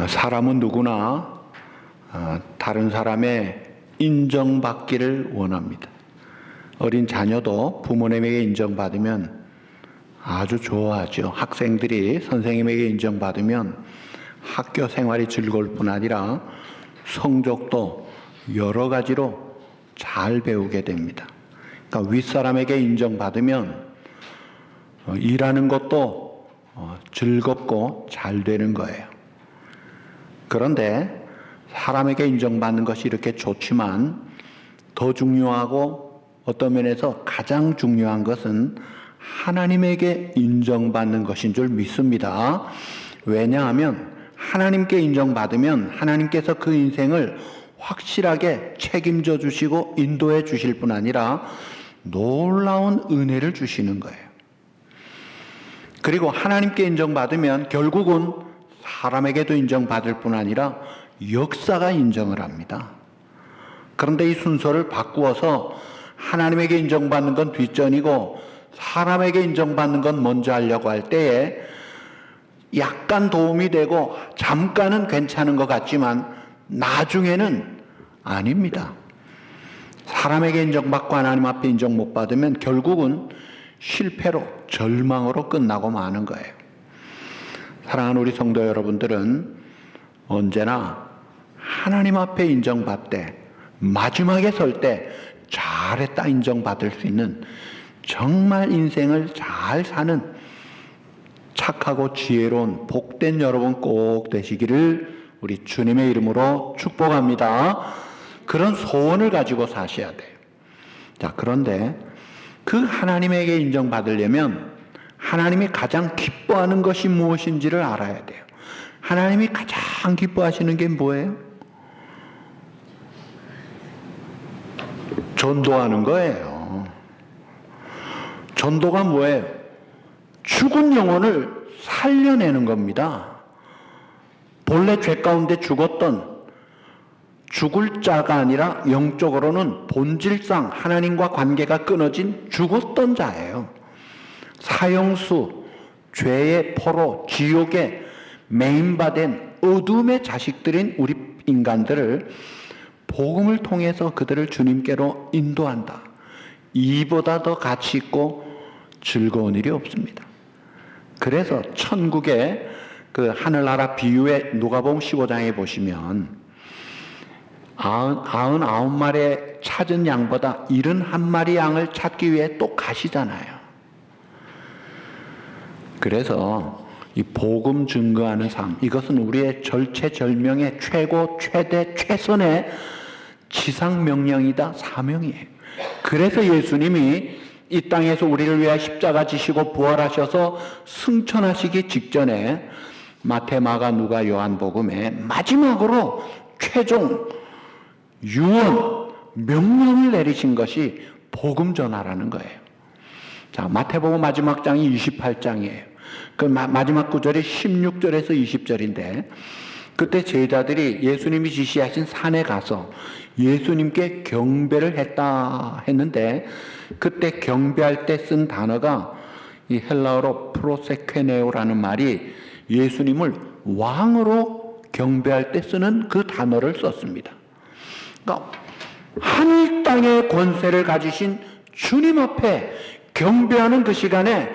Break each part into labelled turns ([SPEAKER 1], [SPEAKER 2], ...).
[SPEAKER 1] 사람은 누구나 다른 사람의 인정받기를 원합니다. 어린 자녀도 부모님에게 인정받으면 아주 좋아하죠. 학생들이 선생님에게 인정받으면 학교 생활이 즐거울 뿐 아니라 성적도 여러 가지로 잘 배우게 됩니다. 그러니까 윗사람에게 인정받으면 일하는 것도 즐겁고 잘 되는 거예요. 그런데 사람에게 인정받는 것이 이렇게 좋지만 더 중요하고 어떤 면에서 가장 중요한 것은 하나님에게 인정받는 것인 줄 믿습니다. 왜냐하면 하나님께 인정받으면 하나님께서 그 인생을 확실하게 책임져 주시고 인도해 주실 뿐 아니라 놀라운 은혜를 주시는 거예요. 그리고 하나님께 인정받으면 결국은 사람에게도 인정받을 뿐 아니라 역사가 인정을 합니다. 그런데 이 순서를 바꾸어서 하나님에게 인정받는 건 뒷전이고 사람에게 인정받는 건 먼저 하려고 할 때에 약간 도움이 되고 잠깐은 괜찮은 것 같지만 나중에는 아닙니다. 사람에게 인정받고 하나님 앞에 인정 못 받으면 결국은 실패로 절망으로 끝나고 마는 거예요. 사랑하는 우리 성도 여러분들은 언제나 하나님 앞에 인정받되 마지막에 설 때 잘했다 인정받을 수 있는 정말 인생을 잘 사는 착하고 지혜로운 복된 여러분 꼭 되시기를 우리 주님의 이름으로 축복합니다. 그런 소원을 가지고 사셔야 돼요. 자, 그런데 그 하나님에게 인정받으려면 하나님이 가장 기뻐하는 것이 무엇인지를 알아야 돼요. 하나님이 가장 기뻐하시는 게 뭐예요? 전도하는 거예요. 전도가 뭐예요? 죽은 영혼을 살려내는 겁니다. 본래 죄 가운데 죽을 자가 아니라 영적으로는 본질상 하나님과 관계가 끊어진 죽었던 자예요. 사형수, 죄의 포로, 지옥에 매인받은 어둠의 자식들인 우리 인간들을 복음을 통해서 그들을 주님께로 인도한다. 이보다 더 가치 있고 즐거운 일이 없습니다. 그래서 천국의 그 하늘나라 비유의 누가복음 15장에 보시면 99마리의 찾은 양보다 71마리 양을 찾기 위해 또 가시잖아요. 그래서 이 복음 증거하는 삶, 이것은 우리의 절체절명의 최고, 최대, 최선의 지상명령이다, 사명이에요. 그래서 예수님이 이 땅에서 우리를 위해 십자가 지시고 부활하셔서 승천하시기 직전에 마태, 마가, 누가, 요한복음에 마지막으로 최종 유언, 명령을 내리신 것이 복음 전하라는 거예요. 자, 마태복음 마지막 장이 28장이에요. 그 마지막 구절이 16절에서 20절인데 그때 제자들이 예수님이 지시하신 산에 가서 예수님께 경배를 했는데 그때 경배할 때 쓴 단어가 이 헬라어로 프로세케네오라는 말이 예수님을 왕으로 경배할 때 쓰는 그 단어를 썼습니다. 그러니까 하늘 땅의 권세를 가지신 주님 앞에 경배하는 그 시간에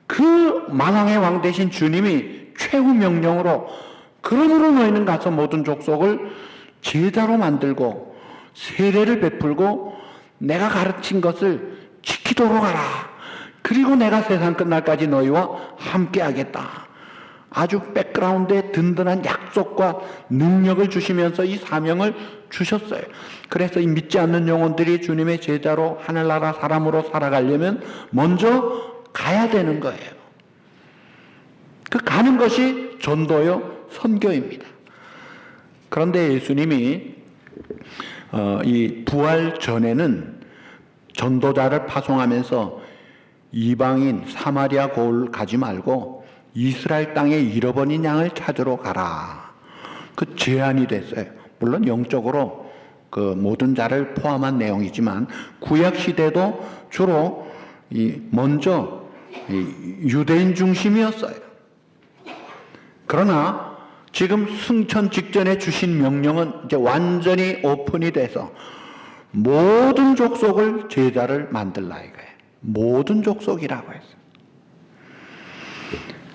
[SPEAKER 1] 그 만왕의 왕 되신 주님이 최후 명령으로 그러므로 너희는 가서 모든 족속을 제자로 만들고 세례를 베풀고 내가 가르친 것을 지키도록 하라. 그리고 내가 세상 끝날까지 너희와 함께 하겠다. 아주 백그라운드에 든든한 약속과 능력을 주시면서 이 사명을 주셨어요. 그래서 이 믿지 않는 영혼들이 주님의 제자로 하늘나라 사람으로 살아가려면 먼저 가야 되는 거예요. 그 가는 것이 전도요, 선교입니다. 그런데 예수님이 이 부활 전에는 전도자를 파송하면서 이방인 사마리아 고을 가지 말고 이스라엘 땅에 잃어버린 양을 찾으러 가라. 그 제안이 됐어요. 물론 영적으로 그 모든 자를 포함한 내용이지만 구약 시대도 주로 먼저 유대인 중심이었어요. 그러나 지금 승천 직전에 주신 명령은 이제 완전히 오픈이 돼서 모든 족속을 제자를 만들라 이거예요. 모든 족속이라고 했어요.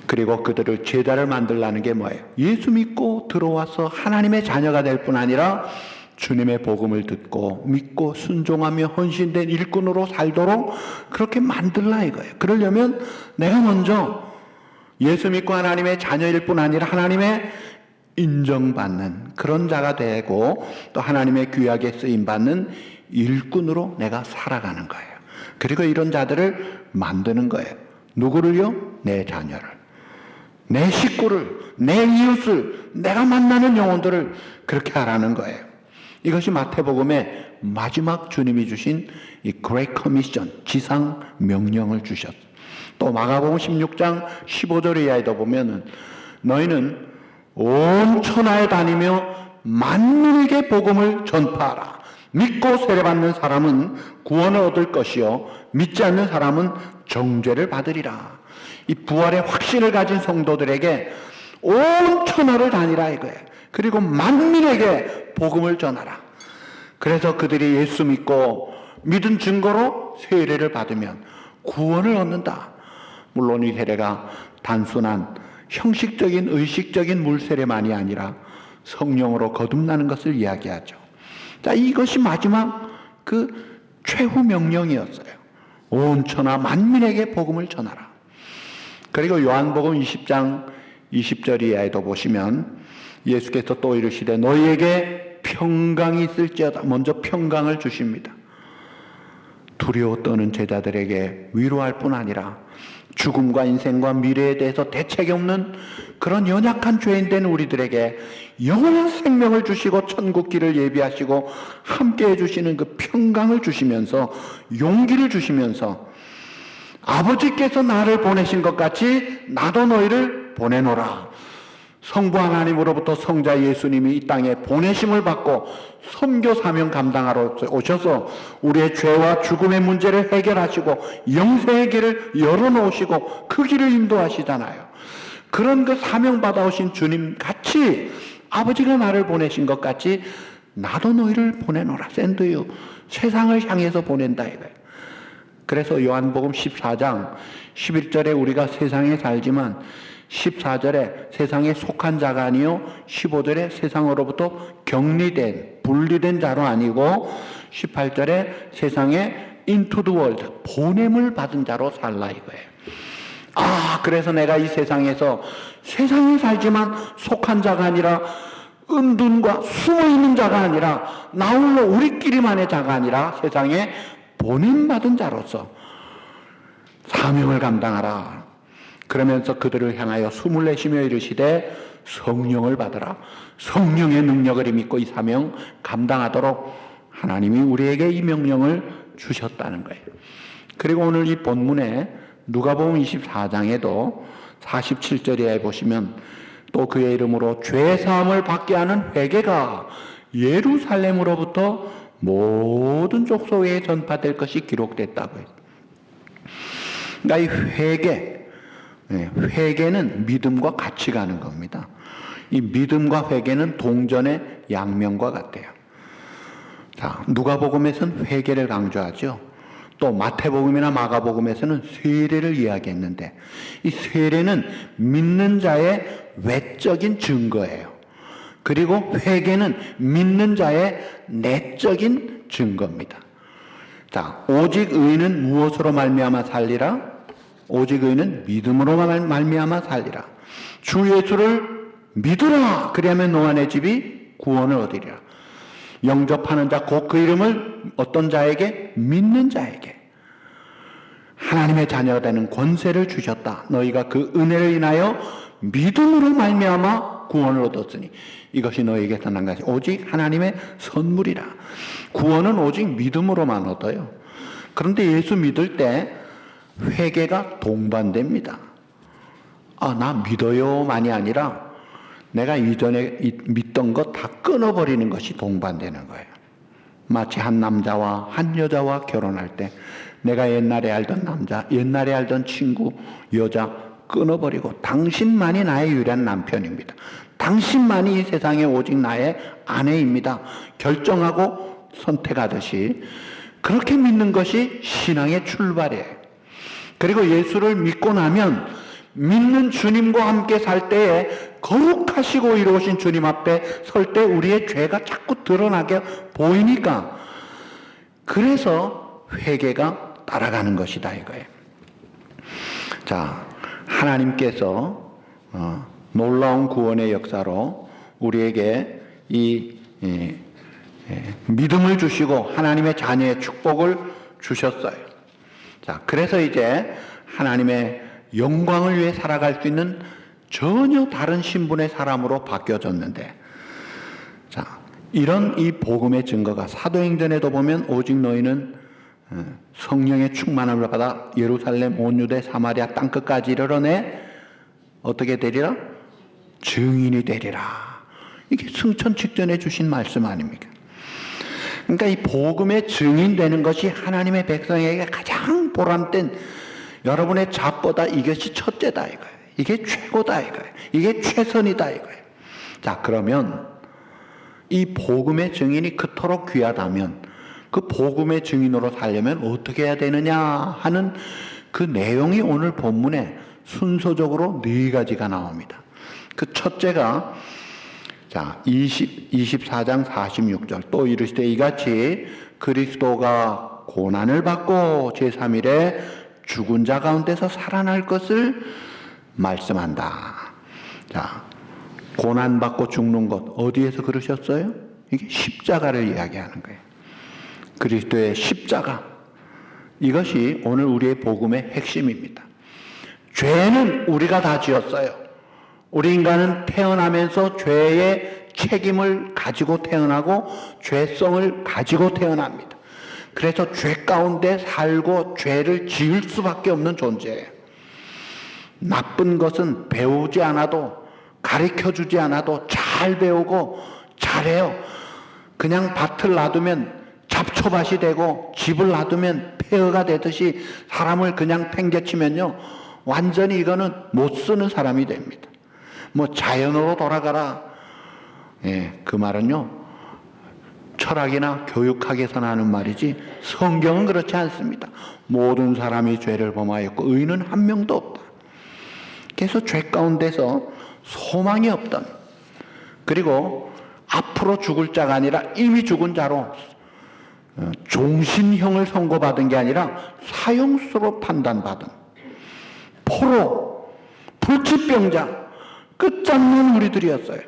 [SPEAKER 1] 그리고 그들을 제자를 만들라는 게 뭐예요? 예수 믿고 들어와서 하나님의 자녀가 될 뿐 아니라 주님의 복음을 듣고 믿고 순종하며 헌신된 일꾼으로 살도록 그렇게 만들라 이거예요. 그러려면 내가 먼저 예수 믿고 하나님의 자녀일 뿐 아니라 하나님의 인정받는 그런 자가 되고 또 하나님의 귀하게 쓰임받는 일꾼으로 내가 살아가는 거예요. 그리고 이런 자들을 만드는 거예요. 누구를요? 내 자녀를, 내 식구를, 내 이웃을, 내가 만나는 영혼들을 그렇게 하라는 거예요. 이것이 마태복음의 마지막 주님이 주신 이 Great Commission, 지상 명령을 주셨어요. 또 마가복음 16장 15절 이하에도 보면은 너희는 온 천하에 다니며 만민에게 복음을 전파하라. 믿고 세례받는 사람은 구원을 얻을 것이요 믿지 않는 사람은 정죄를 받으리라. 이 부활의 확신을 가진 성도들에게 온 천하를 다니라 이거예요. 그리고 만민에게 복음을 전하라. 그래서 그들이 예수 믿고 믿은 증거로 세례를 받으면 구원을 얻는다. 물론 이 세례가 단순한 형식적인 의식적인 물세례만이 아니라 성령으로 거듭나는 것을 이야기하죠. 자, 이것이 마지막 그 최후 명령이었어요. 온 천하 만민에게 복음을 전하라. 그리고 요한복음 20장 20절 이하에도 보시면 예수께서 또 이르시되 너희에게 평강이 있을지어다. 먼저 평강을 주십니다. 두려워 떠는 제자들에게 위로할 뿐 아니라 죽음과 인생과 미래에 대해서 대책이 없는 그런 연약한 죄인된 우리들에게 영원한 생명을 주시고 천국길을 예비하시고 함께해 주시는 그 평강을 주시면서 용기를 주시면서 아버지께서 나를 보내신 것 같이 나도 너희를 보내노라. 성부 하나님으로부터 성자 예수님이 이 땅에 보내심을 받고 선교 사명 감당하러 오셔서 우리의 죄와 죽음의 문제를 해결하시고 영생의 길을 열어놓으시고 그 길을 인도하시잖아요. 그런 그 사명 받아오신 주님 같이 아버지가 나를 보내신 것 같이 나도 너희를 보내노라. 샌드유 세상을 향해서 보낸다 이거예요. 그래서 요한복음 14장 11절에 우리가 세상에 살지만 14절에 세상에 속한 자가 아니요 15절에 세상으로부터 격리된 분리된 자로 아니고 18절에 세상에 into the world 보냄을 받은 자로 살라 이거예요. 아, 그래서 내가 이 세상에서 세상에 살지만 속한 자가 아니라 은둔과 숨어있는 자가 아니라 나홀로 우리끼리만의 자가 아니라 세상에 보냄받은 자로서 사명을 감당하라. 그러면서 그들을 향하여 숨을 내쉬며 이르시되 성령을 받으라. 성령의 능력을 믿고 이 사명 감당하도록 하나님이 우리에게 이 명령을 주셨다는 거예요. 그리고 오늘 이 본문에 누가복음 24장에도 47절에 보시면 또 그의 이름으로 죄사함을 받게 하는 회개가 예루살렘으로부터 모든 족속에 전파될 것이 기록됐다고 해요. 그러니까 이 회개는 믿음과 같이 가는 겁니다. 이 믿음과 회개는 동전의 양면과 같아요. 자, 누가복음에서는 회개를 강조하죠. 또 마태복음이나 마가복음에서는 세례를 이야기했는데 이 세례는 믿는 자의 외적인 증거예요. 그리고 회개는 믿는 자의 내적인 증거입니다. 자, 오직 의인은 무엇으로 말미암아 살리라? 오직 의인은 믿음으로 말미암아 살리라. 주 예수를 믿으라. 그리하면 너와 내 집이 구원을 얻으리라. 영접하는 자 곧 그 이름을 어떤 자에게? 믿는 자에게 하나님의 자녀가 되는 권세를 주셨다. 너희가 그 은혜를 인하여 믿음으로 말미암아 구원을 얻었으니 이것이 너희에게서 난 것이 오직 하나님의 선물이라. 구원은 오직 믿음으로만 얻어요. 그런데 예수 믿을 때 회개가 동반됩니다. 아, 나 믿어요만이 아니라 내가 이전에 믿던 것 다 끊어버리는 것이 동반되는 거예요. 마치 한 남자와 한 여자와 결혼할 때 내가 옛날에 알던 남자, 옛날에 알던 친구, 여자 끊어버리고 당신만이 나의 유일한 남편입니다. 당신만이 이 세상에 오직 나의 아내입니다. 결정하고 선택하듯이 그렇게 믿는 것이 신앙의 출발이에요. 그리고 예수를 믿고 나면 믿는 주님과 함께 살 때에 거룩하시고 이로우신 주님 앞에 설 때 우리의 죄가 자꾸 드러나게 보이니까 그래서 회개가 따라가는 것이다 이거예요. 자, 하나님께서 놀라운 구원의 역사로 우리에게 이 믿음을 주시고 하나님의 자녀의 축복을 주셨어요. 자, 그래서 이제 하나님의 영광을 위해 살아갈 수 있는 전혀 다른 신분의 사람으로 바뀌어졌는데, 자, 이런 이 복음의 증거가 사도행전에도 보면 오직 너희는 성령의 충만함을 받아 예루살렘 온 유대 사마리아 땅끝까지 이르러내 어떻게 되리라? 증인이 되리라. 이게 승천 직전에 주신 말씀 아닙니까? 그러니까 이 복음의 증인되는 것이 하나님의 백성에게 가장 보람된, 여러분의 잡보다 이것이 첫째다 이거예요. 이게 최고다 이거예요. 이게 최선이다 이거예요. 자, 그러면 이 복음의 증인이 그토록 귀하다면 그 복음의 증인으로 살려면 어떻게 해야 되느냐 하는 그 내용이 오늘 본문에 순서적으로 4가지가 나옵니다. 그 첫째가 자 24장 46절 또 이르시되 이같이 그리스도가 고난을 받고 제3일에 죽은 자 가운데서 살아날 것을 말씀한다. 자, 고난받고 죽는 것 어디에서 그러셨어요? 이게 십자가를 이야기하는 거예요. 그리스도의 십자가, 이것이 오늘 우리의 복음의 핵심입니다. 죄는 우리가 다 지었어요. 우리 인간은 태어나면서 죄의 책임을 가지고 태어나고 죄성을 가지고 태어납니다. 그래서 죄 가운데 살고 죄를 지을 수밖에 없는 존재예요. 나쁜 것은 배우지 않아도, 가르쳐주지 않아도 잘 배우고 잘해요. 그냥 밭을 놔두면 잡초밭이 되고 집을 놔두면 폐허가 되듯이 사람을 그냥 팽개치면요, 완전히 이거는 못 쓰는 사람이 됩니다. 뭐 자연으로 돌아가라. 예, 그 말은요, 철학이나 교육학에서 나는 말이지 성경은 그렇지 않습니다. 모든 사람이 죄를 범하였고 의인은 한 명도 없다. 그래서 죄 가운데서 소망이 없던, 그리고 앞으로 죽을 자가 아니라 이미 죽은 자로 종신형을 선고받은 게 아니라 사형수로 판단받은 포로, 불치병자, 끝장난 우리들이었어요.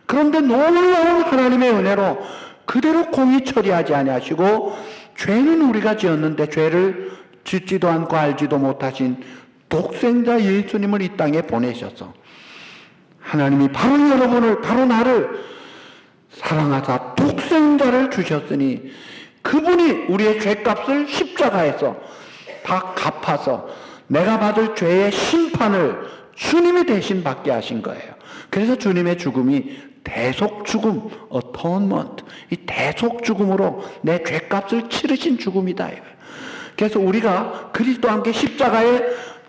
[SPEAKER 1] 그런데 놀라운 하나님의 은혜로 그대로 공의 처리하지 아니하시고 죄는 우리가 지었는데 죄를 짓지도 않고 알지도 못하신 독생자 예수님을 이 땅에 보내셔서 하나님이 바로 여러분을, 바로 나를 사랑하사 독생자를 주셨으니 그분이 우리의 죄값을 십자가에서 다 갚아서 내가 받을 죄의 심판을 주님이 대신 받게 하신 거예요. 그래서 주님의 죽음이 대속 죽음, atonement, 이 대속 죽음으로 내 죄값을 치르신 죽음이다. 그래서 우리가 그리스도와 함께 십자가에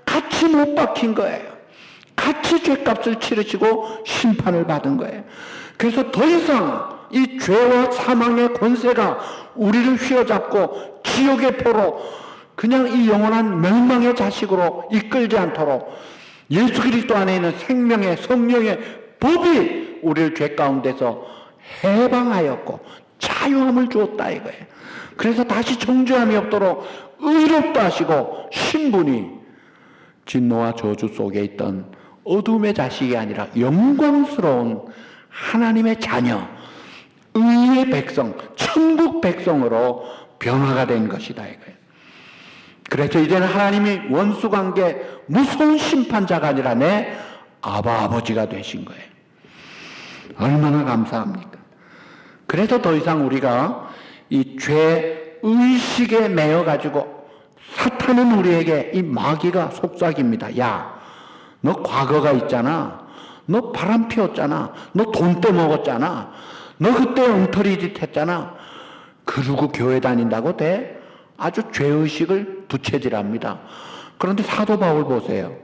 [SPEAKER 1] 같이 못 박힌 거예요. 같이 죄값을 치르시고 심판을 받은 거예요. 그래서 더 이상 이 죄와 사망의 권세가 우리를 휘어잡고 지옥의 포로 그냥 이 영원한 멸망의 자식으로 이끌지 않도록 예수 그리스도 안에 있는 생명의 성령의 법이 우리를 죄 가운데서 해방하였고 자유함을 주었다 이거예요. 그래서 다시 정죄함이 없도록 의롭다 하시고 신분이 진노와 저주 속에 있던 어둠의 자식이 아니라 영광스러운 하나님의 자녀, 의의 백성, 천국 백성으로 변화가 된 것이다 이거예요. 그래서 이제는 하나님이 원수관계 무서운 심판자가 아니라 내 아버지가 되신 거예요. 얼마나 감사합니까? 그래서 더 이상 우리가 이 죄 의식에 매여 가지고 사탄은 우리에게 이 마귀가 속삭입니다. 야, 너 과거가 있잖아. 너 바람 피웠잖아. 너 돈 떼먹었잖아. 너 그때 엉터리 짓 했잖아. 그러고 교회 다닌다고 돼? 아주 죄의식을 부채질합니다. 그런데 사도 바울 보세요.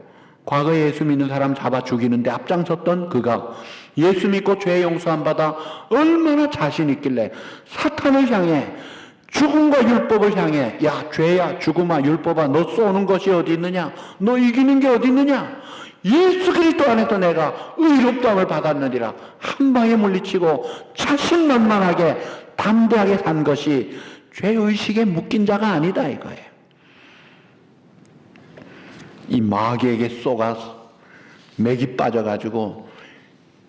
[SPEAKER 1] 과거에 예수 믿는 사람 잡아 죽이는데 앞장섰던 그가 예수 믿고 죄 용서 안 받아 얼마나 자신 있길래 사탄을 향해 죽음과 율법을 향해 야 죄야 죽음아 율법아 너 쏘는 것이 어디 있느냐 너 이기는 게 어디 있느냐 예수 그리스도 안에서 내가 의롭다함을 받았느니라 한 방에 물리치고 자신만만하게 담대하게 산 것이 죄의식에 묶인 자가 아니다 이거예요. 이 마귀에게 쏘가 맥이 빠져가지고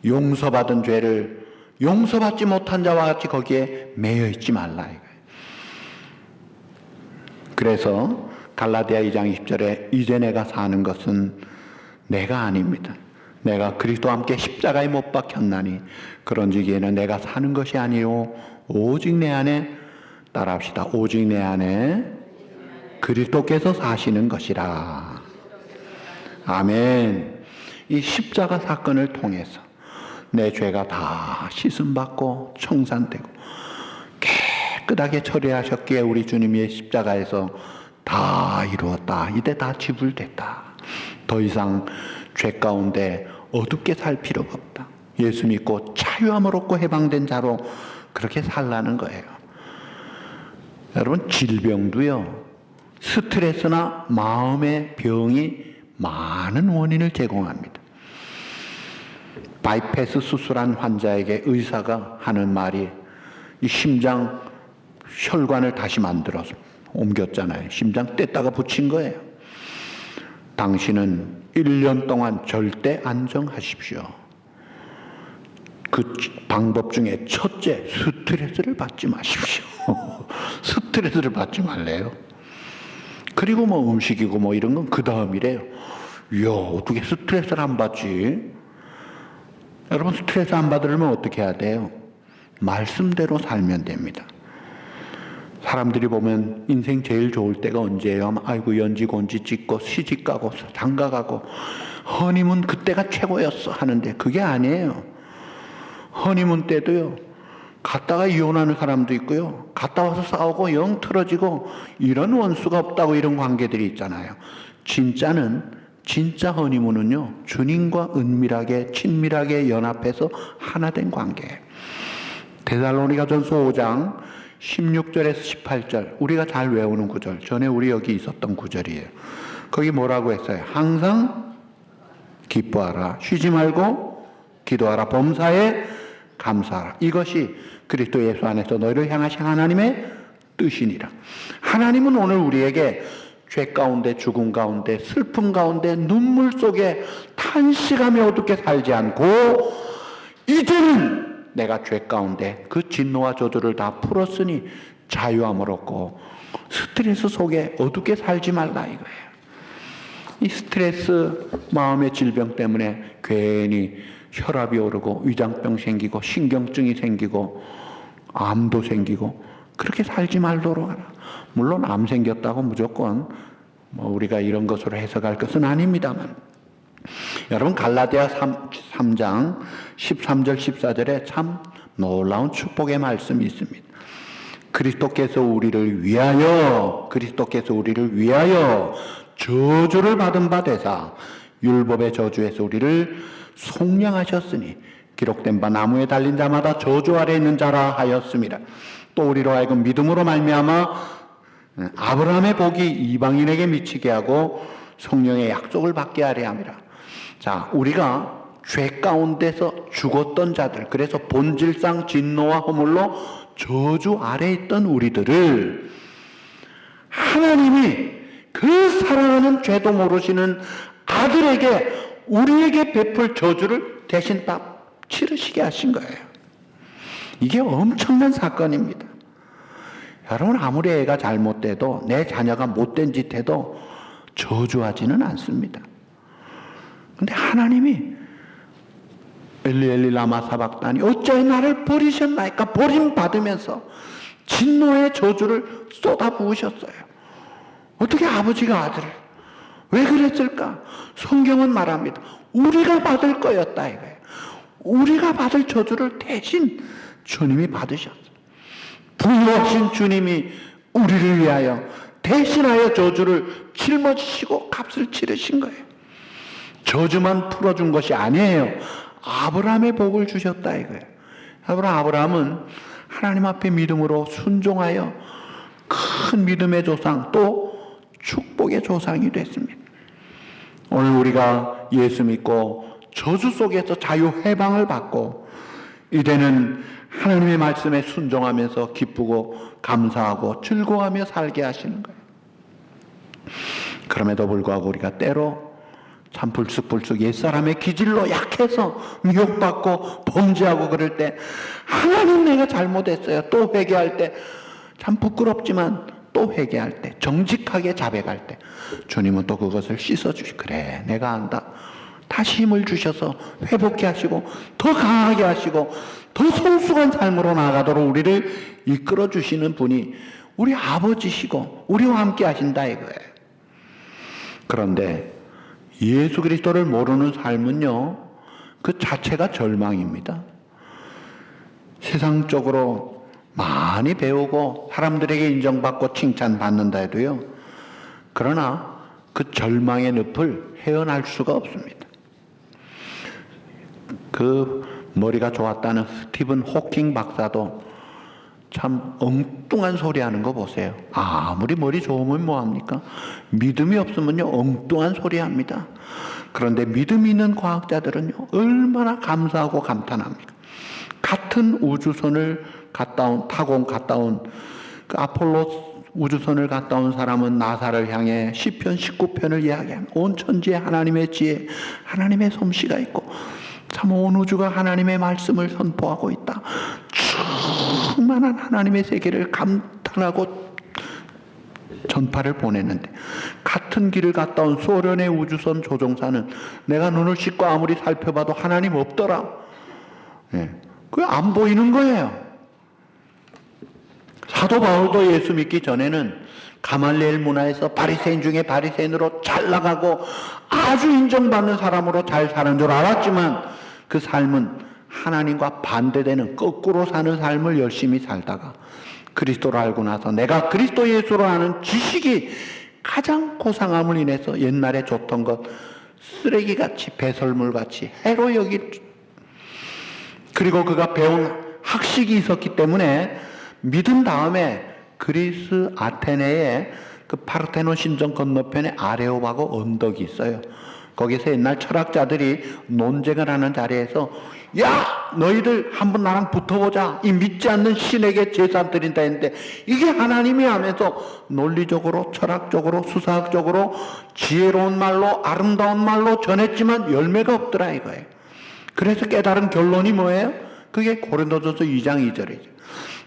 [SPEAKER 1] 용서받은 죄를 용서받지 못한 자와 같이 거기에 매여 있지 말라 이거예요. 그래서 갈라디아 2장 20절에 이제 내가 사는 것은 내가 아닙니다. 내가 그리스도와 함께 십자가에 못 박혔나니 그런지기에는 내가 사는 것이 아니요 오직 내 안에 따라합시다. 오직 내 안에 그리스도께서 사시는 것이라. 아멘. 이 십자가 사건을 통해서 내 죄가 다 씻음받고 청산되고 깨끗하게 처리하셨기에 우리 주님이 십자가에서 다 이루었다. 이제 다 지불됐다. 더 이상 죄 가운데 어둡게 살 필요가 없다. 예수 믿고 자유함을 얻고 해방된 자로 그렇게 살라는 거예요. 여러분 질병도요. 스트레스나 마음의 병이 많은 원인을 제공합니다. 바이패스 수술한 환자에게 의사가 하는 말이 이 심장 혈관을 다시 만들어서 옮겼잖아요. 심장 뗐다가 붙인 거예요. 당신은 1년 동안 절대 안정하십시오. 그 방법 중에 첫째, 스트레스를 받지 마십시오. 스트레스를 받지 말래요. 그리고 뭐 음식이고 뭐 이런 건 그 다음이래요. 이야, 어떻게 스트레스를 안 받지? 여러분, 스트레스 안 받으려면 어떻게 해야 돼요? 말씀대로 살면 됩니다. 사람들이 보면 인생 제일 좋을 때가 언제예요? 아이고 연지 곤지 찍고 시집 가고 장가 가고 허니문 그때가 최고였어 하는데 그게 아니에요. 허니문 때도요. 갔다가 이혼하는 사람도 있고요. 갔다 와서 싸우고 영 틀어지고 이런 원수가 없다고 이런 관계들이 있잖아요. 진짜 허니문은요. 주님과 은밀하게 친밀하게 연합해서 하나 된 관계예요. 데살로니가전서 5장 16절에서 18절 우리가 잘 외우는 구절 전에 우리 여기 있었던 구절이에요. 거기 뭐라고 했어요? 항상 기뻐하라 쉬지 말고 기도하라 범사에 감사하라 이것이 그리스도 예수 안에서 너희를 향하신 하나님의 뜻이니라. 하나님은 오늘 우리에게 죄 가운데 죽음 가운데 슬픔 가운데 눈물 속에 탄식하며 어둡게 살지 않고 이제는 내가 죄 가운데 그 진노와 저주를 다 풀었으니 자유함을 얻고 스트레스 속에 어둡게 살지 말라 이거예요. 이 스트레스 마음의 질병 때문에 괜히 혈압이 오르고 위장병 생기고 신경증이 생기고 암도 생기고 그렇게 살지 말도록 하라. 물론 암 생겼다고 무조건 뭐 우리가 이런 것으로 해석할 것은 아닙니다만 여러분 갈라디아 3장 13절 14절에 참 놀라운 축복의 말씀이 있습니다. 그리스도께서 우리를 위하여 저주를 받은 바 되사 율법의 저주에서 우리를 속량하셨으니 기록된 바 나무에 달린 자마다 저주 아래 있는 자라 하였습니다. 또 우리로 하여금 믿음으로 말미암아 아브라함의 복이 이방인에게 미치게 하고 성령의 약속을 받게 하려 함이라. 자, 우리가 죄 가운데서 죽었던 자들, 그래서 본질상 진노와 허물로 저주 아래 있던 우리들을 하나님이 그 사랑하는 죄도 모르시는 아들에게 우리에게 베풀 저주를 대신 다 치르시게 하신 거예요. 이게 엄청난 사건입니다. 여러분 아무리 애가 잘못돼도 내 자녀가 못된 짓 해도 저주하지는 않습니다. 근데 하나님이 엘리 엘리 라마 사박다니 어찌하여 나를 버리셨나이까 버림받으면서 진노의 저주를 쏟아부으셨어요. 어떻게 아버지가 아들을 왜 그랬을까? 성경은 말합니다. 우리가 받을 거였다 이거예요. 우리가 받을 저주를 대신 주님이 받으셨어요. 부유하신 주님이 우리를 위하여 대신하여 저주를 짊어지시고 값을 치르신 거예요. 저주만 풀어준 것이 아니에요. 아브라함의 복을 주셨다 이거예요. 아브라함은 하나님 앞에 믿음으로 순종하여 큰 믿음의 조상, 또 축복의 조상이 됐습니다. 오늘 우리가 예수 믿고 저주 속에서 자유 해방을 받고 이제는 하나님의 말씀에 순종하면서 기쁘고 감사하고 즐거워하며 살게 하시는 거예요. 그럼에도 불구하고 우리가 때로 참 불쑥불쑥 옛사람의 기질로 약해서 미혹받고 범죄하고 그럴 때 하나님 내가 잘못했어요. 또 회개할 때 참 부끄럽지만 또 회개할 때 정직하게 자백할 때 주님은 또 그것을 씻어주시 그래 내가 안다. 다시 힘을 주셔서 회복케 하시고 더 강하게 하시고 더 성숙한 삶으로 나아가도록 우리를 이끌어 주시는 분이 우리 아버지시고 우리와 함께 하신다 이거예요. 그런데 예수 그리스도를 모르는 삶은요, 그 자체가 절망입니다. 세상적으로 많이 배우고 사람들에게 인정받고 칭찬받는다 해도요, 그러나 그 절망의 늪을 헤어날 수가 없습니다. 그 머리가 좋았다는 스티븐 호킹 박사도 참 엉뚱한 소리 하는 거 보세요. 아무리 머리 좋으면 뭐합니까? 믿음이 없으면요 엉뚱한 소리 합니다. 그런데 믿음이 있는 과학자들은요 얼마나 감사하고 감탄합니까? 같은 우주선을 타고 갔다 온 그 아폴로 우주선을 갔다 온 사람은 나사를 향해 시편 19편을 이야기합니다. 온 천지에 하나님의 지혜, 하나님의 솜씨가 있고 참 온 우주가 하나님의 말씀을 선포하고 있다. 충만한 하나님의 세계를 감탄하고 전파를 보냈는데 같은 길을 갔다 온 소련의 우주선 조종사는 내가 눈을 씻고 아무리 살펴봐도 하나님 없더라. 그게 안 보이는 거예요. 사도 바울도 예수 믿기 전에는 가말리엘 문화에서 바리새인 중에 바리새인으로 잘 나가고 아주 인정받는 사람으로 잘 사는 줄 알았지만 그 삶은 하나님과 반대되는 거꾸로 사는 삶을 열심히 살다가 그리스도를 알고 나서 내가 그리스도 예수로 아는 지식이 가장 고상함을 인해서 옛날에 줬던 것 쓰레기같이 배설물같이 해로 그리고 그가 배운 학식이 있었기 때문에 믿은 다음에 그리스 아테네에 그 파르테논 신전 건너편에 아레오바고 언덕이 있어요. 거기서 옛날 철학자들이 논쟁을 하는 자리에서 야 너희들 한번 나랑 붙어보자. 이 믿지 않는 신에게 제사 드린다 했는데 이게 하나님이 하면서 논리적으로 철학적으로 수사학적으로 지혜로운 말로 아름다운 말로 전했지만 열매가 없더라 이거예요. 그래서 깨달은 결론이 뭐예요? 그게 고린도전서 2장 2절이죠.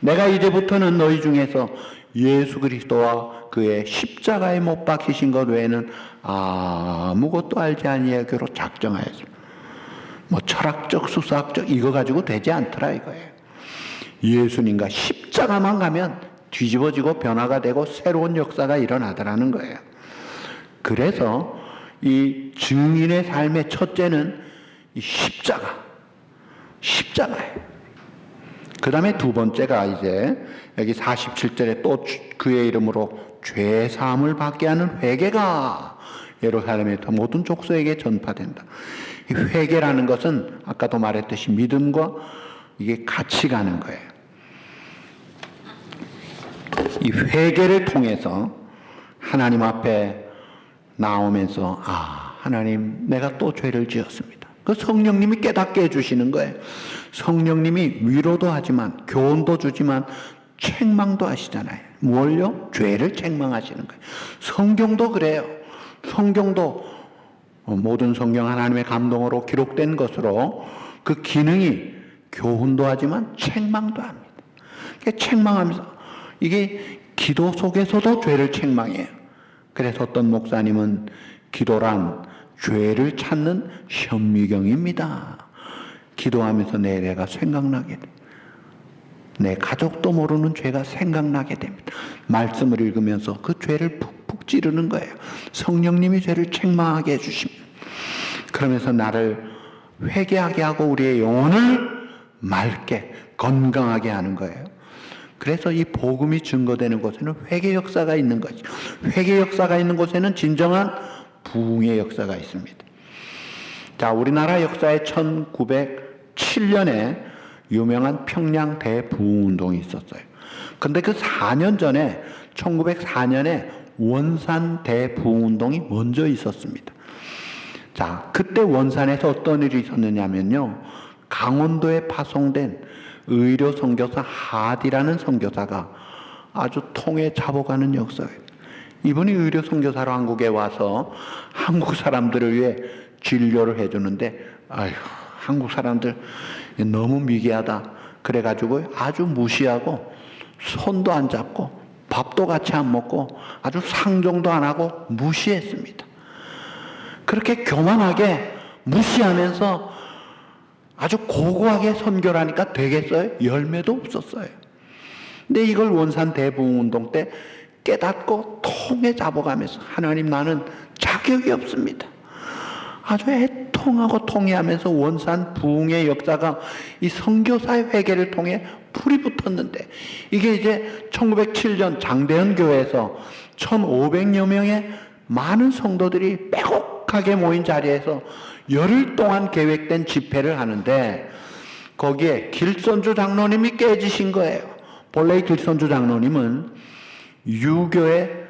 [SPEAKER 1] 내가 이제부터는 너희 중에서 예수 그리스도와 그의 십자가에 못 박히신 것 외에는 아무것도 알지 아니하기로 작정하였습니다. 뭐 철학적 수사학적 이거 가지고 되지 않더라 이거예요. 예수님과 십자가만 가면 뒤집어지고 변화가 되고 새로운 역사가 일어나더라는 거예요. 그래서 이 증인의 삶의 첫째는 이 십자가예요. 그 다음에 두 번째가 이제 여기 47절에 또 그의 이름으로 죄 사함을 받게 하는 회개가 예루살렘에서 모든 족속에게 전파된다. 이 회개라는 것은 아까도 말했듯이 믿음과 이게 같이 가는 거예요. 이 회개를 통해서 하나님 앞에 나오면서 하나님 내가 또 죄를 지었습니다. 그 성령님이 깨닫게 해주시는 거예요. 성령님이 위로도 하지만 교훈도 주지만 책망도 하시잖아요. 뭘요? 죄를 책망하시는 거예요. 성경도 그래요. 성경도 모든 성경 하나님의 감동으로 기록된 것으로 그 기능이 교훈도 하지만 책망도 합니다. 책망하면서 이게 기도 속에서도 죄를 책망해요. 그래서 어떤 목사님은 기도란 죄를 찾는 현미경입니다. 기도하면서 내가 생각나게 됩니다. 내 가족도 모르는 죄가 생각나게 됩니다. 말씀을 읽으면서 그 죄를 푹푹 찌르는 거예요. 성령님이 죄를 책망하게 해주십니다. 그러면서 나를 회개하게 하고 우리의 영혼을 맑게 건강하게 하는 거예요. 그래서 이 복음이 증거되는 곳에는 회개 역사가 있는 거죠. 회개 역사가 있는 곳에는 진정한 부흥의 역사가 있습니다. 자, 우리나라 역사에 1907년에 유명한 평양 대부흥운동이 있었어요. 근데 그 4년 전에 1904년에 원산 대부흥운동이 먼저 있었습니다. 자, 그때 원산에서 어떤 일이 있었느냐면요, 강원도에 파송된 의료 선교사 하디라는 선교사가 아주 통에 잡아가는 역사예요. 이분이 의료 선교사로 한국에 와서 한국 사람들을 위해 진료를 해주는데, 아휴, 한국 사람들 너무 미개하다 그래가지고 아주 무시하고 손도 안 잡고 밥도 같이 안 먹고 아주 상종도 안 하고 무시했습니다. 그렇게 교만하게 무시하면서 아주 고고하게 선교를 하니까 되겠어요? 열매도 없었어요. 근데 이걸 원산 대부흥운동 때 깨닫고 통에 잡아가면서, 하나님, 나는 자격이 없습니다. 아주 애통하고 통회하면서 원산 부흥의 역사가 이 선교사의 회개를 통해 불이 붙었는데, 이게 이제 1907년 장대현 교회에서 1500여 명의 많은 성도들이 빼곡하게 모인 자리에서 열흘 동안 계획된 집회를 하는데, 거기에 길선주 장로님이 깨지신 거예요. 본래 길선주 장로님은 유교의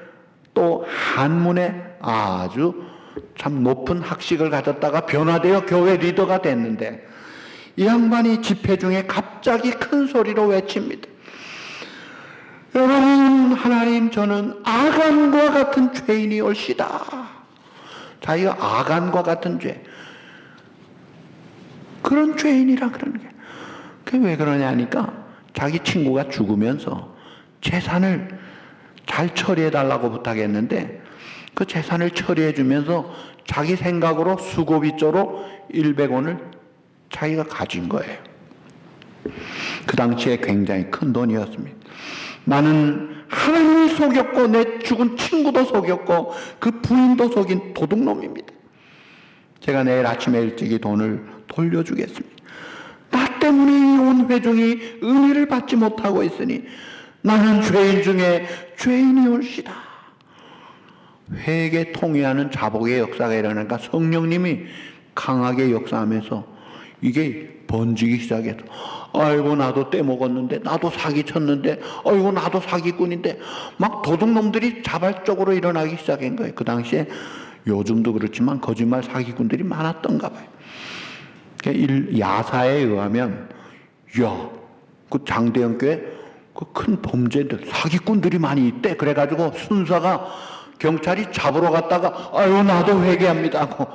[SPEAKER 1] 또 한문의 아주 참 높은 학식을 가졌다가 변화되어 교회 리더가 됐는데, 이 양반이 집회 중에 갑자기 큰 소리로 외칩니다. 여러분, 하나님, 저는 아간과 같은 죄인이 올시다. 자기가 아간과 같은 죄, 그런 죄인이라 그러는 게, 그게 왜 그러냐니까, 자기 친구가 죽으면서 재산을 잘 처리해달라고 부탁했는데, 그 재산을 처리해주면서 자기 생각으로 수고비조로 100원을 자기가 가진 거예요. 그 당시에 굉장히 큰 돈이었습니다. 나는 하나님을 속였고 내 죽은 친구도 속였고 그 부인도 속인 도둑놈입니다. 제가 내일 아침에 일찍이 돈을 돌려주겠습니다. 나 때문에 이 온 회중이 은혜를 받지 못하고 있으니 나는 죄인 중에 죄인이 올시다. 회개 통회하는 자복의 역사가 일어나니까 성령님이 강하게 역사하면서 이게 번지기 시작해서, 아이고 나도 떼먹었는데, 나도 사기쳤는데, 아이고 나도 사기꾼인데, 막 도둑놈들이 자발적으로 일어나기 시작한 거예요. 그 당시에 요즘도 그렇지만 거짓말 사기꾼들이 많았던가 봐요. 야사에 의하면, 야, 그 장대현 교회 그 큰 범죄들, 사기꾼들이 많이 있대. 그래가지고 순사가 경찰이 잡으러 갔다가, 아유 나도 회개합니다 하고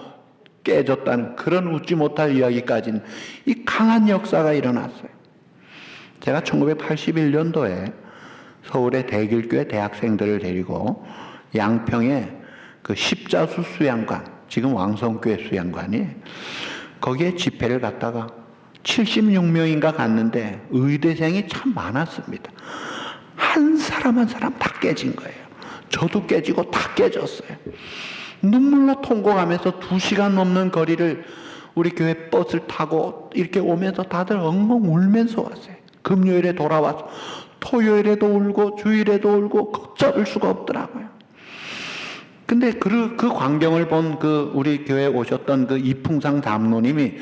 [SPEAKER 1] 깨졌다는 그런 웃지 못할 이야기까지는, 이 강한 역사가 일어났어요. 제가 1981년도에 서울의 대길교회 대학생들을 데리고 양평에 그 십자수 수양관, 지금 왕성교회 수양관이, 거기에 집회를 갔다가 76명인가 갔는데 의대생이 참 많았습니다. 한 사람 한 사람 다 깨진 거예요. 저도 깨지고 다 깨졌어요. 눈물로 통곡하면서 2시간 넘는 거리를 우리 교회 버스를 타고 이렇게 오면서 다들 엉엉 울면서 왔어요. 금요일에 돌아와서 토요일에도 울고 주일에도 울고 걷잡을 수가 없더라고요. 근데 그 광경을 본 그 우리 교회에 오셨던 그 이풍상 장로님이,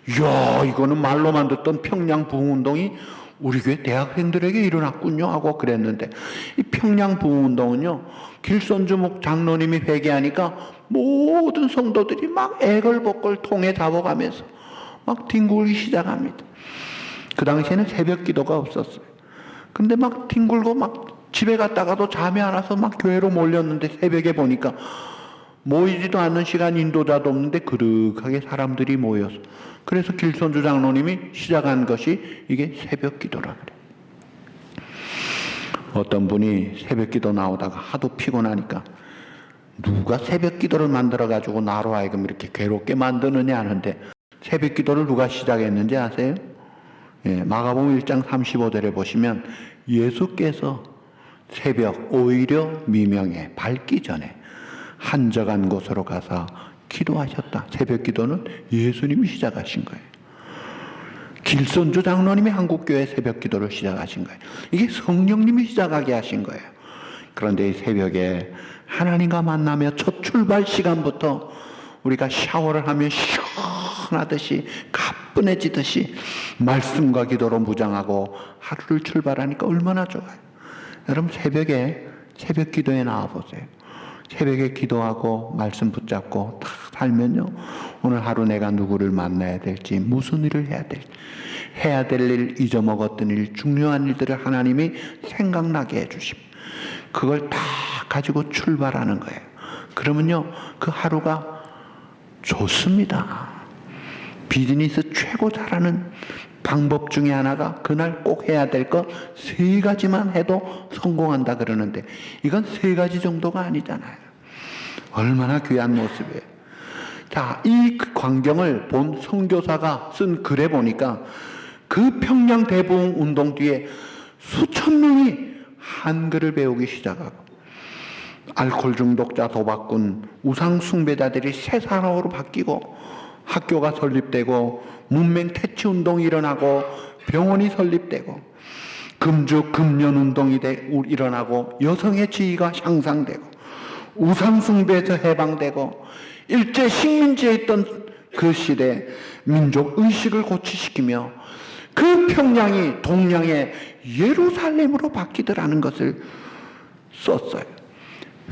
[SPEAKER 1] 이야, 이거는 말로만 듣던 평양 부흥운동이 우리 교회 대학생들에게 일어났군요 하고 그랬는데, 이 평양 부흥운동은요, 길선주 목 장로님이 회개하니까 모든 성도들이 막 애걸복걸 통에 잡아가면서 막 뒹굴기 시작합니다. 그 당시에는 새벽 기도가 없었어요. 근데 막 뒹굴고 막 집에 갔다가도 잠이 안 와서 막 교회로 몰렸는데, 새벽에 보니까 모이지도 않는 시간 인도자도 없는데 그득하게 사람들이 모여서, 그래서 길선주 장로님이 시작한 것이 이게 새벽 기도라 그래요. 어떤 분이 새벽 기도 나오다가 하도 피곤하니까, 누가 새벽 기도를 만들어 가지고 나로 하여금 이렇게 괴롭게 만드느냐 하는데, 새벽 기도를 누가 시작했는지 아세요? 예, 마가복음 1장 35절에 보시면 예수께서 새벽 오히려 미명에 밝기 전에 한적한 곳으로 가서 기도하셨다. 새벽 기도는 예수님이 시작하신 거예요. 길선주 장로님이 한국교회 새벽 기도를 시작하신 거예요. 이게 성령님이 시작하게 하신 거예요. 그런데 이 새벽에 하나님과 만나며 첫 출발 시간부터 우리가 샤워를 하면 흥분하듯이 가뿐해지듯이 말씀과 기도로 무장하고 하루를 출발하니까 얼마나 좋아요. 여러분 새벽 기도에 나와보세요. 새벽에 기도하고 말씀 붙잡고 딱 살면요, 오늘 하루 내가 누구를 만나야 될지, 무슨 일을 해야 될 일, 잊어먹었던 일, 중요한 일들을 하나님이 생각나게 해주십니다. 그걸 다 가지고 출발하는 거예요. 그러면요, 그 하루가 좋습니다. 비즈니스 최고 잘하는 방법 중에 하나가 그날 꼭 해야 될 거 3가지만 해도 성공한다 그러는데, 이건 3가지 정도가 아니잖아요. 얼마나 귀한 모습이에요. 자, 이 광경을 본 선교사가 쓴 글에 보니까 그 평양 대부흥 운동 뒤에 수천 명이 한글을 배우기 시작하고, 알코올 중독자, 도박꾼, 우상 숭배자들이 새 사람으로 바뀌고, 학교가 설립되고, 문맹 퇴치 운동이 일어나고, 병원이 설립되고, 금주 금연 운동이 일어나고, 여성의 지위가 향상되고, 우상 숭배에서 해방되고, 일제 식민지에 있던 그 시대 민족 의식을 고취시키며 그 평양이 동양의 예루살렘으로 바뀌더라는 것을 썼어요.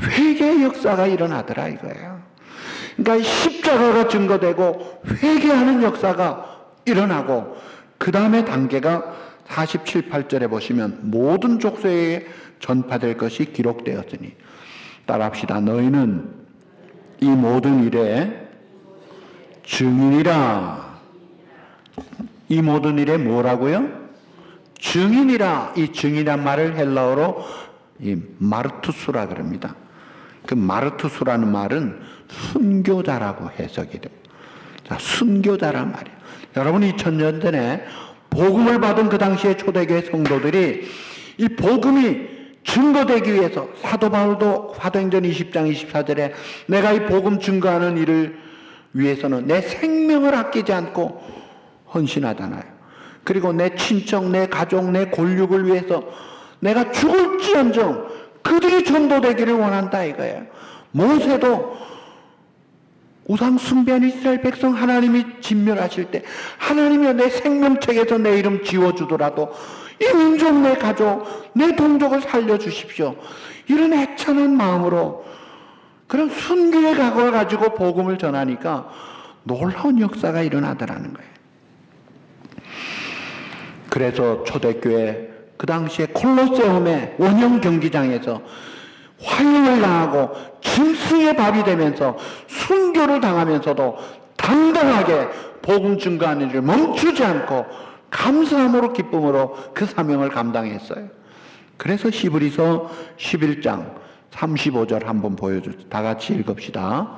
[SPEAKER 1] 회개의 역사가 일어나더라 이거예요. 그러니까 십자가가 증거되고 회개하는 역사가 일어나고, 그 다음에 단계가 47, 8절에 보시면 모든 족속에 전파될 것이 기록되었으니, 따라합시다. 너희는 이 모든 일에 증인이라. 이 모든 일에 뭐라고요? 증인이라. 이 증인이란 말을 헬라어로 이 마르투스라 그럽니다. 그 마르투스라는 말은 순교자라고 해석이 돼요. 자, 순교자란 말이에요. 여러분, 2000년 전에 복음을 받은 그 당시의 초대교회 성도들이 이 복음이 증거되기 위해서, 사도 바울도 사도행전 20장 24절에 내가 이 복음 증거하는 일을 위해서는 내 생명을 아끼지 않고 헌신하잖아요. 그리고 내 친척, 내 가족, 내 골육을 위해서 내가 죽을지언정 그들이 전도되기를 원한다 이거예요. 모세도 우상 숭배한 이스라엘 백성 하나님이 진멸하실 때, 하나님이여 내 생명책에서 내 이름 지워주더라도 이 민족, 내 가족, 내 동족을 살려주십시오. 이런 애찬한 마음으로, 그런 순교의 각오를 가지고 복음을 전하니까 놀라운 역사가 일어나더라는 거예요. 그래서 초대교회 그 당시에 콜로세움의 원형 경기장에서 화형을 당하고 짐승의 밥이 되면서 순교를 당하면서도 당당하게 복음 증거하는 일을 멈추지 않고 감사함으로 기쁨으로 그 사명을 감당했어요. 그래서 히브리서 11장 35절 한번 보여주세요. 다 같이 읽읍시다.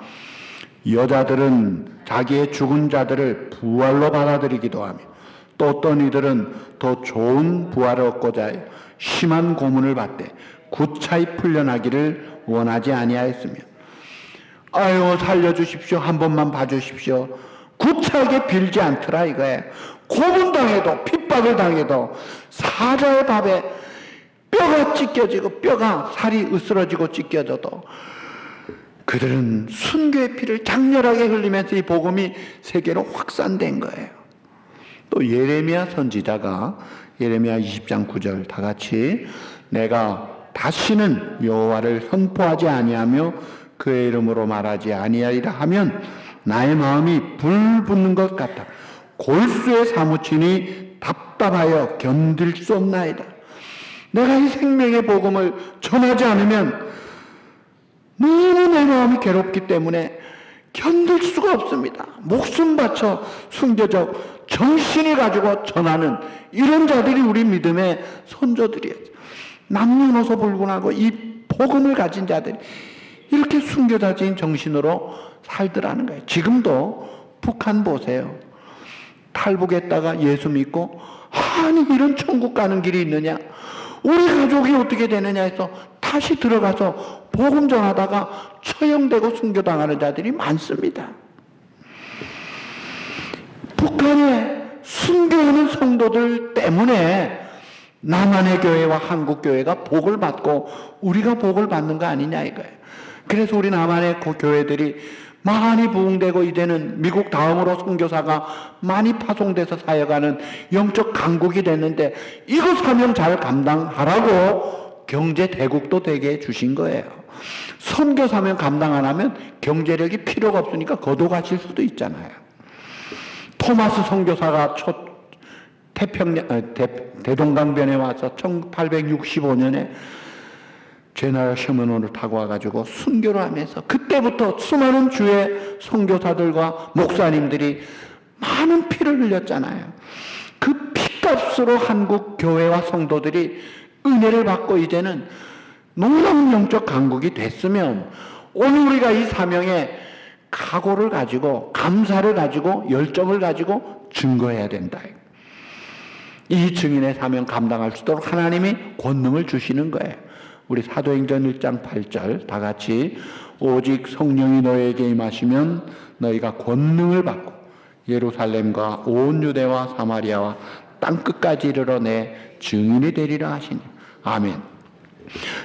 [SPEAKER 1] 여자들은 자기의 죽은 자들을 부활로 받아들이기도 하며, 또 어떤 이들은 더 좋은 부활을 얻고자 하여 심한 고문을 받되 구차히 풀려나기를 원하지 아니하였으며, 아유 살려주십시오, 한 번만 봐주십시오, 구차하게 빌지 않더라 이거예요. 고문당해도 핍박을 당해도 사자의 밥에 뼈가 찢겨지고 뼈가 살이 으스러지고 찢겨져도 그들은 순교의 피를 장렬하게 흘리면서 이 복음이 세계로 확산된 거예요. 또 예레미야 선지자가 예레미야 20장 9절 다 같이, 내가 다시는 여호와를 선포하지 아니하며 그의 이름으로 말하지 아니하리라 하면 나의 마음이 불붙는 것 같아 골수에 사무치니 답답하여 견딜 수 없나이다. 내가 이 생명의 복음을 전하지 않으면 너무 내 마음이 괴롭기 때문에 견딜 수가 없습니다. 목숨 바쳐 순교적 정신이 가지고 전하는 이런 자들이 우리 믿음의 선조들이에요. 남녀노소 불문하고 이 복음을 가진 자들이 이렇게 순교자적인 정신으로 살더라는 거예요. 지금도 북한 보세요. 탈북했다가 예수 믿고, 아니 이런 천국 가는 길이 있느냐, 우리 가족이 어떻게 되느냐 해서 다시 들어가서 복음 전하다가 처형되고 순교당하는 자들이 많습니다. 북한에 순교하는 성도들 때문에 남한의 교회와 한국 교회가 복을 받고 우리가 복을 받는 거 아니냐 이거예요. 그래서 우리 남한의 그 교회들이 많이 부흥되고 이제는 미국 다음으로 선교사가 많이 파송돼서 사역하는 영적 강국이 됐는데 이거 사명 잘 감당하라고 경제 대국도 되게 해주신 거예요. 선교 사명 감당 안 하면 경제력이 필요가 없으니까 거둬가실 수도 있잖아요. 토마스 선교사가 첫 대동강변에 와서 1865년에 제너럴 셔먼호를 타고 와가지고 순교를 하면서 그때부터 수많은 주의 선교사들과 목사님들이 많은 피를 흘렸잖아요. 그 피값으로 한국 교회와 성도들이 은혜를 받고 이제는 놀라운 영적 강국이 됐으면 오늘 우리가 이 사명에 각오를 가지고 감사를 가지고 열정을 가지고 증거해야 된다. 이 증인의 사명 감당할 수 있도록 하나님이 권능을 주시는 거예요. 우리 사도행전 1장 8절 다 같이 오직 성령이 너에게 임하시면 너희가 권능을 받고 예루살렘과 온 유대와 사마리아와 땅끝까지 이르러 내 증인이 되리라 하시니 아멘.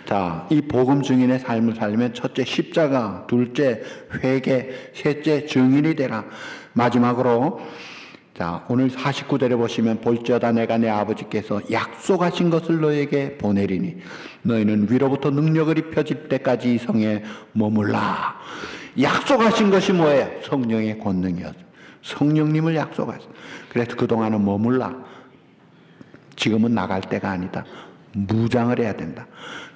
[SPEAKER 1] 자, 이 복음 증인의 삶을 살면 첫째 십자가, 둘째 회개, 셋째 증인이 되라. 마지막으로 자, 오늘 49절에 보시면 볼지어다 내가 내 아버지께서 약속하신 것을 너에게 보내리니 너희는 위로부터 능력을 입혀질 때까지 이 성에 머물라. 약속하신 것이 뭐예요? 성령의 권능이었어요. 성령님을 약속하셨어요. 그래서 그동안은 머물라. 지금은 나갈 때가 아니다. 무장을 해야 된다.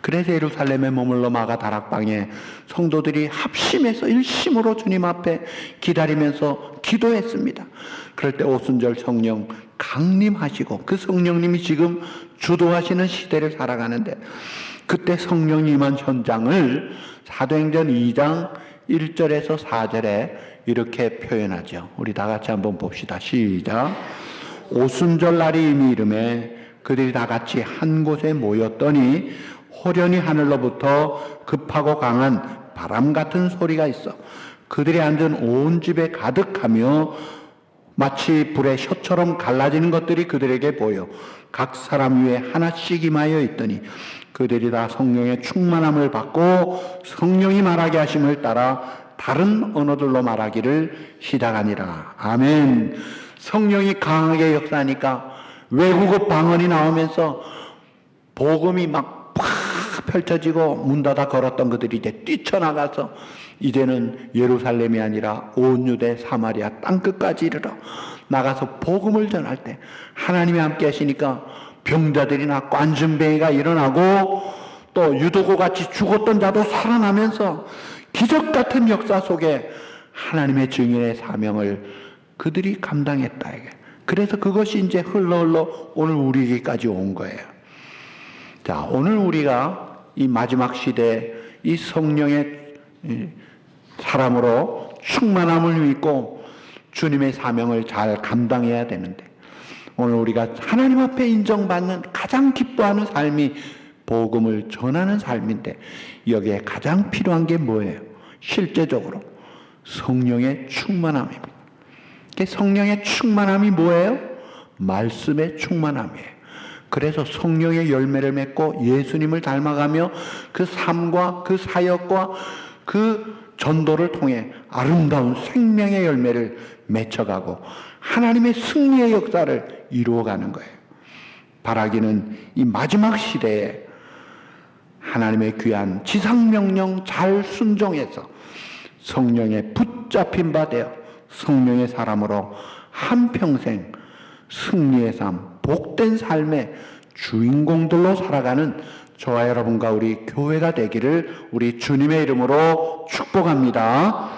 [SPEAKER 1] 그래서 예루살렘에 머물러 마가 다락방에 성도들이 합심해서 일심으로 주님 앞에 기다리면서 기도했습니다. 그럴 때 오순절 성령 강림하시고 그 성령님이 지금 주도하시는 시대를 살아가는데 그때 성령이 임한 현장을 사도행전 2장 1절에서 4절에 이렇게 표현하죠. 우리 다 같이 한번 봅시다. 시작. 오순절 날이 이미 이름에 그들이 다 같이 한 곳에 모였더니 호련히 하늘로부터 급하고 강한 바람 같은 소리가 있어 그들이 앉은 온 집에 가득하며 마치 불의 혀처럼 갈라지는 것들이 그들에게 보여 각 사람 위에 하나씩 임하여 있더니 그들이 다 성령의 충만함을 받고 성령이 말하게 하심을 따라 다른 언어들로 말하기를 시작하니라. 아멘. 성령이 강하게 역사하니까 외국어 방언이 나오면서 복음이 막 팍 펼쳐지고 문 닫아 걸었던 그들이 이제 뛰쳐나가서 이제는 예루살렘이 아니라 온 유대 사마리아 땅끝까지 이르러 나가서 복음을 전할 때 하나님이 함께 하시니까 병자들이 낫고 안진뱅이가 일어나고 또 유도고같이 죽었던 자도 살아나면서 기적 같은 역사 속에 하나님의 증인의 사명을 그들이 감당했다. 그래서 그것이 이제 흘러 오늘 우리에게까지 온 거예요. 자, 오늘 우리가 이 마지막 시대에 이 성령의 사람으로 충만함을 믿고 주님의 사명을 잘 감당해야 되는데 오늘 우리가 하나님 앞에 인정받는 가장 기뻐하는 삶이 복음을 전하는 삶인데 여기에 가장 필요한 게 뭐예요? 실제적으로 성령의 충만함입니다. 성령의 충만함이 뭐예요? 말씀의 충만함이에요. 그래서 성령의 열매를 맺고 예수님을 닮아가며 그 삶과 그 사역과 그 전도를 통해 아름다운 생명의 열매를 맺혀가고 하나님의 승리의 역사를 이루어가는 거예요. 바라기는 이 마지막 시대에 하나님의 귀한 지상명령 잘 순종해서 성령에 붙잡힌 바 되어 성령의 사람으로 한평생 승리의 삶, 복된 삶의 주인공들로 살아가는 저와 여러분과 우리 교회가 되기를 우리 주님의 이름으로 축복합니다.